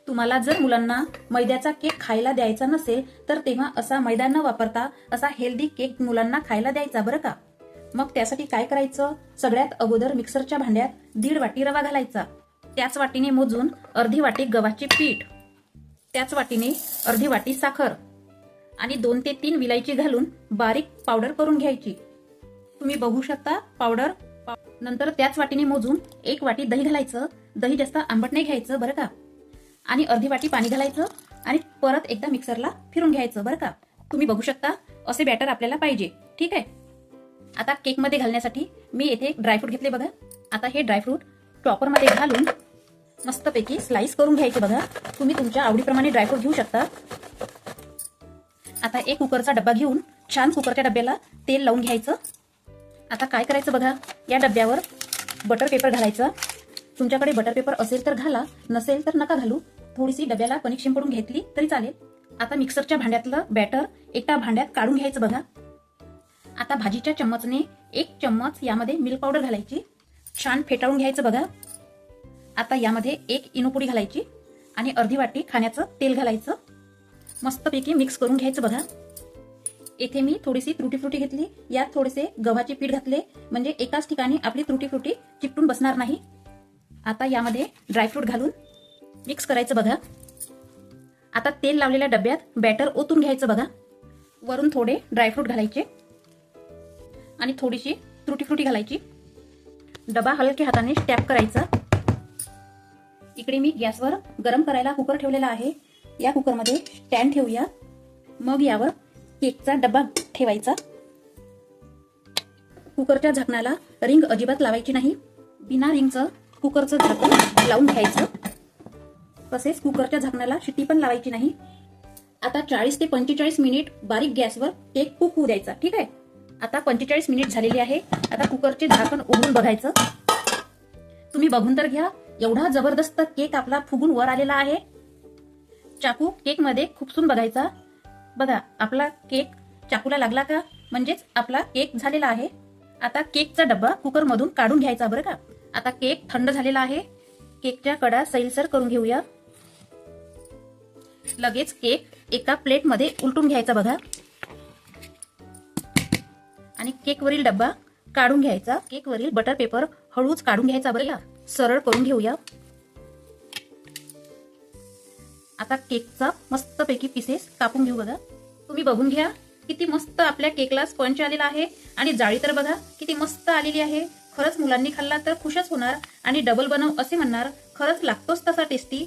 तुम्हाला जर मुलांना मैद्याचा केक खायला द्यायचा नसेल तर तेव्हा असा मैदा न वापरता असा हेल्दी केक मुलांना खायला द्यायचा बरं का. मग त्यासाठी काय करायचं, सगळ्यात अगोदर मिक्सरच्या भांड्यात 1.5 वाटी रवा घालायचा. त्याच वाटीने मोजून अर्धी वाटी गव्हाचे पीठ, त्याच वाटीने अर्धी वाटी साखर आणि 2 ते 3 विलायची घालून बारीक पावडर करून घ्यायची. तुम्ही बघू शकता पावडर. नंतर त्याच वाटीने मोजून 1 वाटी दही घालायचं. दही जास्त आंबट नाही घ्यायचं बरं का. आणि अर्धी वाटी पाणी घालायचं आणि परत एकदा मिक्सरला फिरून घ्यायचं बरं का. तुम्ही बघू शकता असे बॅटर आपल्याला पाहिजे. ठीक आहे. आता केक मध्ये घालण्यासाठी मी येथे ड्रायफ्रूट घेतले बघा. आता हे ड्रायफ्रूट टॉपर मध्ये घालून मस्तपैकी स्लाइस करून घ्यायचे बघा. तुम्ही तुमच्या आवडीप्रमाणे ड्रायफ्रूट घेऊ शकता. आता एक कुकरचा डब्बा घेऊन छान कुकरच्या डब्याला तेल लावून घ्यायचं. आता काय करायचं बघा, या डब्यावर बटर पेपर घालायचं. तुमच्याकडे बटर पेपर असेल तर घाला, नसेल तर नका घालू. थोडीशी डब्याला कणिक शिंपडून घेतली तरी चालेल. आता मिक्सरच्या भांड्यातलं बॅटर एका भांड्यात काढून घ्यायचं बघा. आता भाजीच्या चम्मचने 1 चम्मच यामध्ये मिल्क पावडर घालायची. छान फेटाळून घ्यायचं बघा. आता यामध्ये 1 इनोपुडी घालायची आणि अर्धी वाटी खाण्याचं तेल घालायचं. मस्तपैकी मिक्स करून घ्यायचं बघा. येथे मी थोडीशी त्रुटी फ्रुटी घेतली. यात थोडेसे गव्हाचे पीठ घातले म्हणजे एकाच ठिकाणी आपली त्रुटी फ्रुटी चिकटून बसणार नाही. आता यामध्ये ड्रायफ्रूट घालून मिक्स करायचं बघा. आता तेल लावलेल्या डब्यात बॅटर ओतून घ्यायचं बघा. वरून थोडे ड्रायफ्रूट घालायचे आणि थोडीशी त्रुटी फ्रुटी घालायची. डबा हलक्या हाताने टॅप करायचा. इकडे मी गॅसवर गरम करायला कुकर ठेवलेला आहे. या कुकरमध्ये स्टँड ठेवूया. मग यावर केकचा डब्बा ठेवायचा. कुकरच्या झाकणाला रिंग अजिबात लावायची नाही. बिना रिंगचं कुकरचं झाकण लावून घ्यायचं. तसेच कुकरच्या झाकणाला शिट्टी पण लावायची नाही. आता 40 ते 45 मिनिट बारीक गॅसवर केक कुक होऊ द्यायचा. ठीक आहे. आता 45 मिनिट झालेली आहे. आता कुकरचे झाकण उघडून बघायचं. तुम्ही बघून तर घ्या, एवढा जबरदस्त केक आपला फुगून वर आलेला आहे. चाकू केक मध्ये खुपसून बघायचा. बघा आपला केक चाकूला लागला का, म्हणजेच आपला केक झालेला आहे. आता केकचा डब्बा कुकर मधून काढून घ्यायचा बरं का. आता केक थंड झालेला आहे. केकच्या कडा सैलसर करून घेऊया. लगेच केक एका प्लेट मध्ये उलटून घ्यायचा बघा आणि केकवरील डब्बा काढून घ्यायचा. केकवरील बटर पेपर हळूच काढून घ्यायचा बरं का. सरळ करून घेऊया. आता केकचा मस्तपैकी पीसेस कापून घेऊ बघा. तुम्ही बघून घ्या किती मस्त आपल्या केकला स्पंज आलेला आहे आणि जाळी तर बघा किती मस्त आलेली आहे. खरंच मुलांनी खाल्ला तर खुशच होणार आणि डबल बनव असे म्हणणार. खरंच लागतोच तसा टेस्टी.